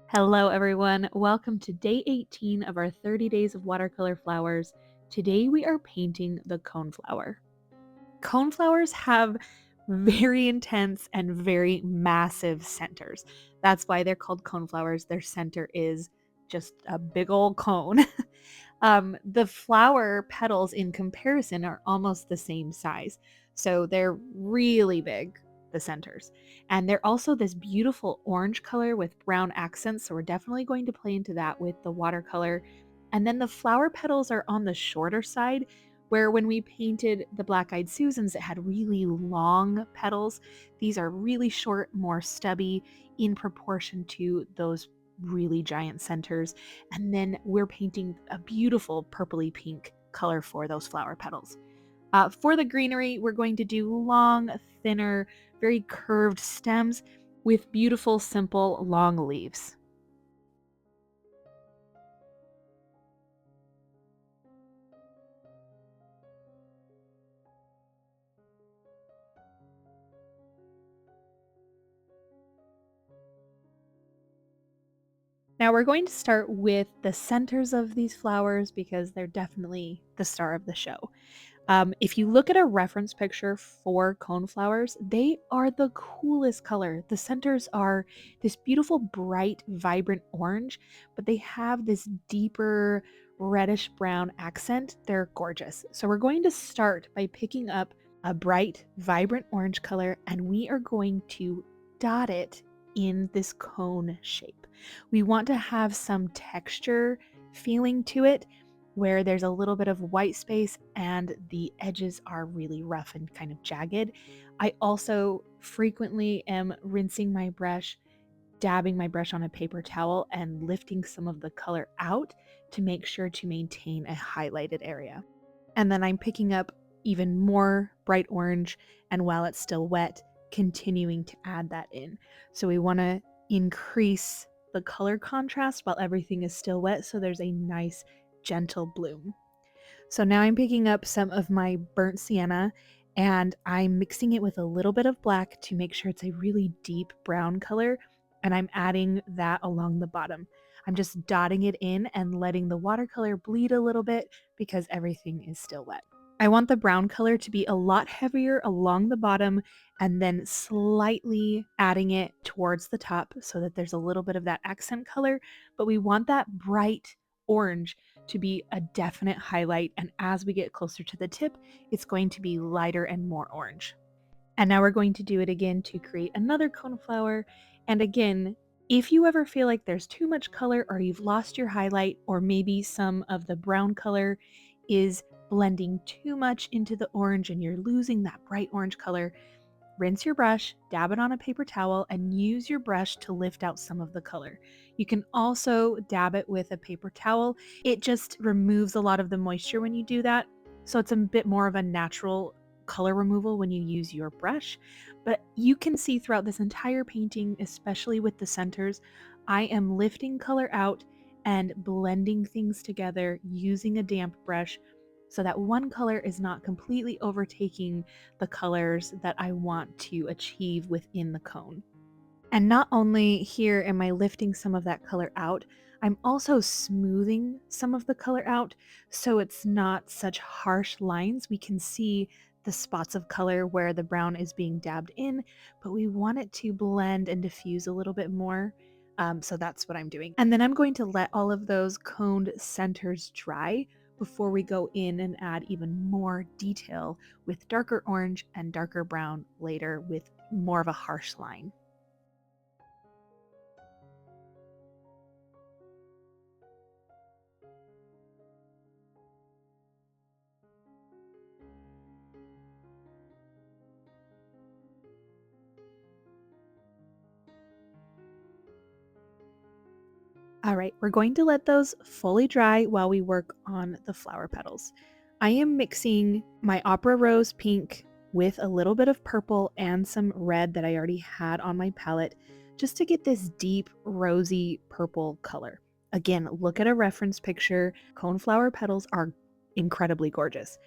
Hello, everyone. Welcome to day 18 of our 30 days of watercolor flowers. Today we are painting the coneflower. Coneflowers have very intense and very massive centers. That's why they're called coneflowers. Their center is just a big old cone. The flower petals in comparison are almost the same size. So they're really big, the centers. And they're also this beautiful orange color with brown accents. So we're definitely going to play into that with the watercolor. And then the flower petals are on the shorter side, where when we painted the Black Eyed Susans, it had really long petals. These are really short, more stubby in proportion to those really giant centers. And then we're painting a beautiful purpley pink color for those flower petals. For the greenery, we're going to do long, thinner, very curved stems with beautiful, simple, long leaves. Now we're going to start with the centers of these flowers because they're definitely the star of the show. If you look at a reference picture for coneflowers, they are the coolest color. The centers are this beautiful, bright, vibrant orange, but they have this deeper reddish brown accent. They're gorgeous. So we're going to start by picking up a bright, vibrant orange color, and we are going to dot it in this cone shape. We want to have some texture feeling to it where there's a little bit of white space and the edges are really rough and kind of jagged. I also frequently am rinsing my brush, dabbing my brush on a paper towel, and lifting some of the color out to make sure to maintain a highlighted area. And then I'm picking up even more bright orange, and while it's still wet, continuing to add that in. So we want to increase the color contrast while everything is still wet so there's a nice gentle bloom. So now I'm picking up some of my burnt sienna and I'm mixing it with a little bit of black to make sure it's a really deep brown color, and I'm adding that along the bottom. I'm just dotting it in and letting the watercolor bleed a little bit because everything is still wet. I want the brown color to be a lot heavier along the bottom and then slightly adding it towards the top so that there's a little bit of that accent color, but we want that bright orange to be a definite highlight, and as we get closer to the tip, it's going to be lighter and more orange. And now we're going to do it again to create another coneflower. And again, if you ever feel like there's too much color or you've lost your highlight, or maybe some of the brown color is blending too much into the orange and you're losing that bright orange color, rinse your brush, dab it on a paper towel, and use your brush to lift out some of the color. You can also dab it with a paper towel. It just removes a lot of the moisture when you do that, so it's a bit more of a natural color removal when you use your brush. But you can see throughout this entire painting, especially with the centers, I am lifting color out and blending things together using a damp brush so that one color is not completely overtaking the colors that I want to achieve within the cone. And not only here am I lifting some of that color out, I'm also smoothing some of the color out so it's not such harsh lines. We can see the spots of color where the brown is being dabbed in, but we want it to blend and diffuse a little bit more. So that's what I'm doing. And then I'm going to let all of those coned centers dry before we go in and add even more detail with darker orange and darker brown later with more of a harsh line. All right, we're going to let those fully dry while we work on the flower petals. I am mixing my Opera Rose pink with a little bit of purple and some red that I already had on my palette just to get this deep rosy purple color. Again, look at a reference picture. Coneflower petals are incredibly gorgeous.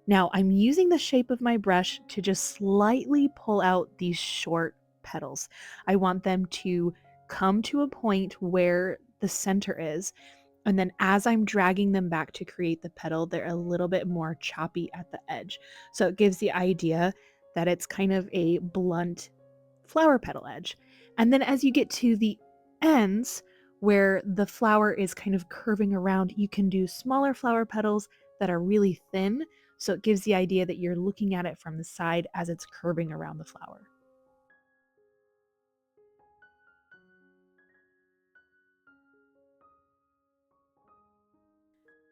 Now I'm using the shape of my brush to just slightly pull out these short petals. I want them to come to a point where the center is. And then as I'm dragging them back to create the petal, they're a little bit more choppy at the edge. So it gives the idea that it's kind of a blunt flower petal edge. And then as you get to the ends where the flower is kind of curving around, you can do smaller flower petals that are really thin. So it gives the idea that you're looking at it from the side as it's curving around the flower.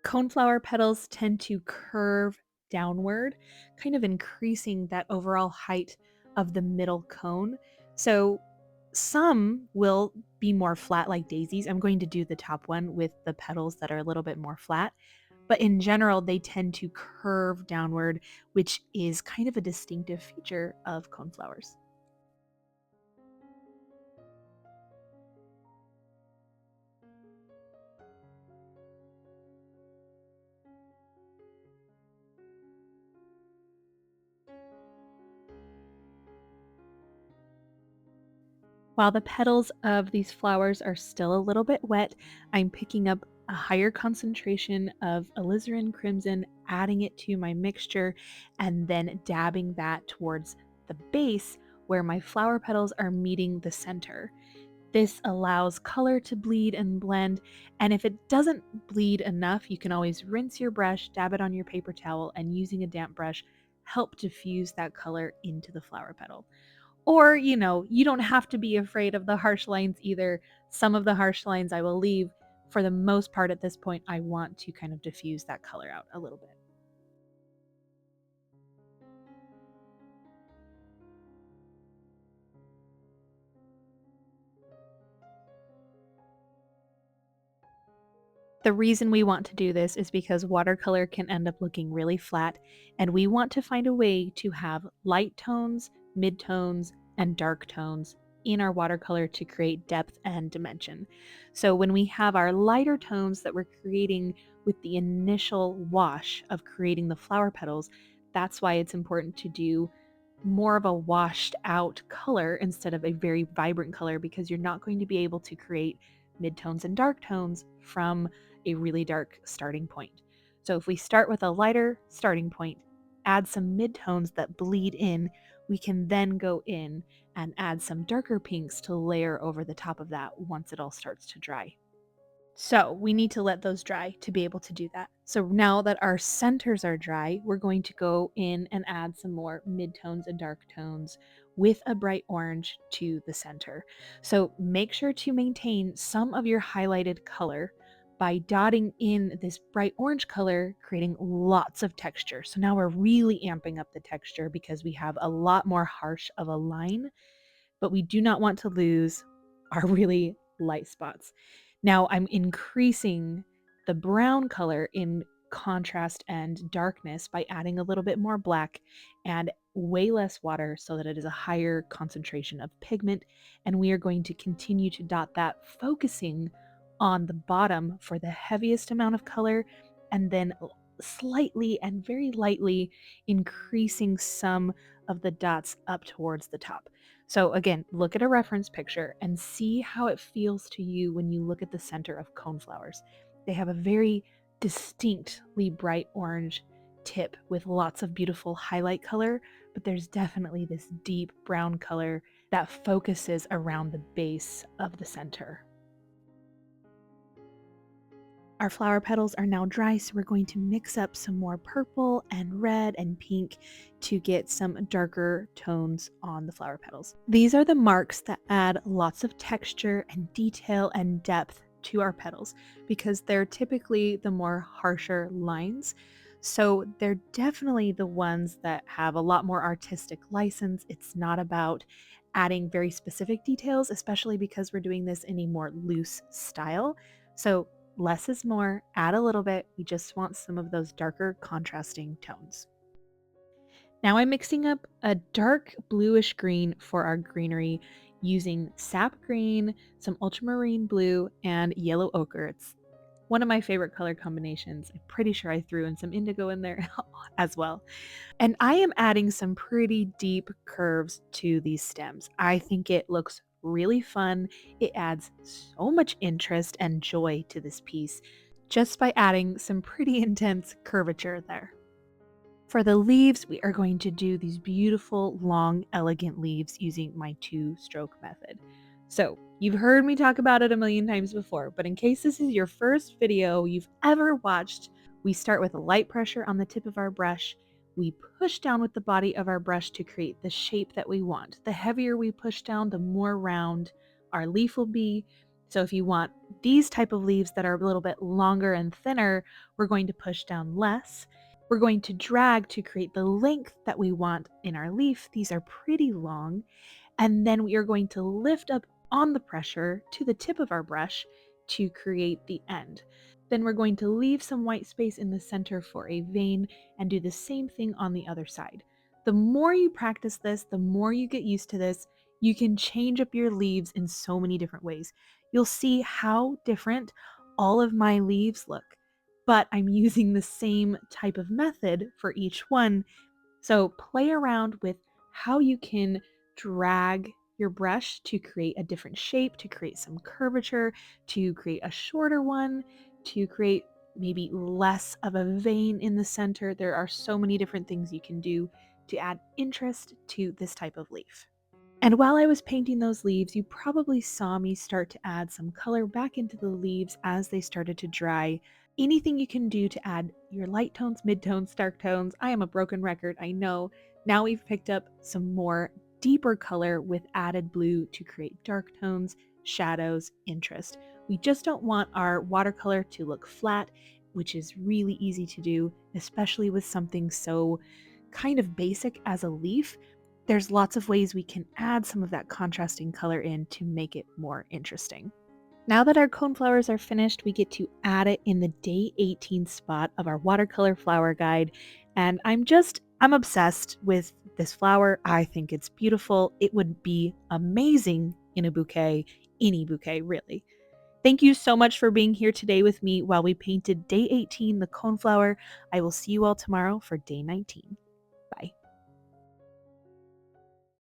Coneflower petals tend to curve downward, kind of increasing that overall height of the middle cone. So some will be more flat like daisies. I'm going to do the top one with the petals that are a little bit more flat. But in general, they tend to curve downward, which is kind of a distinctive feature of coneflowers. While the petals of these flowers are still a little bit wet, I'm picking up a higher concentration of alizarin crimson, adding it to my mixture, and then dabbing that towards the base where my flower petals are meeting the center. This allows color to bleed and blend, and if it doesn't bleed enough, you can always rinse your brush, dab it on your paper towel, and using a damp brush, help diffuse that color into the flower petal. Or, you don't have to be afraid of the harsh lines either. Some of the harsh lines I will leave. For the most part at this point, I want to kind of diffuse that color out a little bit. The reason we want to do this is because watercolor can end up looking really flat, and we want to find a way to have light tones, mid tones, and dark tones in our watercolor to create depth and dimension. So when we have our lighter tones that we're creating with the initial wash of creating the flower petals, that's why it's important to do more of a washed out color instead of a very vibrant color, because you're not going to be able to create midtones and dark tones from a really dark starting point. So if we start with a lighter starting point, add some midtones that bleed in, we can then go in and add some darker pinks to layer over the top of that once it all starts to dry. So we need to let those dry to be able to do that. So now that our centers are dry, we're going to go in and add some more midtones and dark tones with a bright orange to the center. So make sure to maintain some of your highlighted color by dotting in this bright orange color, creating lots of texture. So now we're really amping up the texture because we have a lot more harsh of a line, but we do not want to lose our really light spots. Now I'm increasing the brown color in contrast and darkness by adding a little bit more black and way less water so that it is a higher concentration of pigment. And we are going to continue to dot that, focusing on the bottom for the heaviest amount of color, and then slightly and very lightly increasing some of the dots up towards the top. So again, look at a reference picture and see how it feels to you when you look at the center of coneflowers. They have a very distinctly bright orange tip with lots of beautiful highlight color, but there's definitely this deep brown color that focuses around the base of the center. Our flower petals are now dry, so we're going to mix up some more purple and red and pink to get some darker tones on the flower petals. These are the marks that add lots of texture and detail and depth to our petals because they're typically the more harsher lines. So they're definitely the ones that have a lot more artistic license. It's not about adding very specific details, especially because we're doing this in a more loose style. So less is more, add a little bit. We just want some of those darker contrasting tones. Now I'm mixing up a dark bluish green for our greenery using sap green, some ultramarine blue, and yellow ochre. It's one of my favorite color combinations. I'm pretty sure I threw in some indigo in there as well. And I am adding some pretty deep curves to these stems. I think it looks really fun. It adds so much interest and joy to this piece just by adding some pretty intense curvature there. For the leaves, we are going to do these beautiful, long, elegant leaves using my 2-stroke method. So, you've heard me talk about it a million times before, but in case this is your first video you've ever watched, we start with a light pressure on the tip of our brush. We push down with the body of our brush to create the shape that we want. The heavier we push down, the more round our leaf will be. So if you want these type of leaves that are a little bit longer and thinner, we're going to push down less. We're going to drag to create the length that we want in our leaf. These are pretty long. And then we are going to lift up on the pressure to the tip of our brush to create the end. Then we're going to leave some white space in the center for a vein and do the same thing on the other side. The more you practice this, the more you get used to this, you can change up your leaves in so many different ways. You'll see how different all of my leaves look, but I'm using the same type of method for each one. So play around with how you can drag your brush to create a different shape, to create some curvature, to create a shorter one, to create maybe less of a vein in the center. There are so many different things you can do to add interest to this type of leaf. And while I was painting those leaves, you probably saw me start to add some color back into the leaves as they started to dry. Anything you can do to add your light tones, mid-tones, dark tones. I am a broken record, I know. Now we've picked up some more deeper color with added blue to create dark tones, shadows, interest. We just don't want our watercolor to look flat, which is really easy to do, especially with something so kind of basic as a leaf. There's lots of ways we can add some of that contrasting color in to make it more interesting. Now that our coneflowers are finished, we get to add it in the day 18 spot of our watercolor flower guide. And I'm obsessed with this flower. I think it's beautiful. It would be amazing in a bouquet, any bouquet, really. Thank you so much for being here today with me while we painted day 18, the coneflower. I will see you all tomorrow for day 19.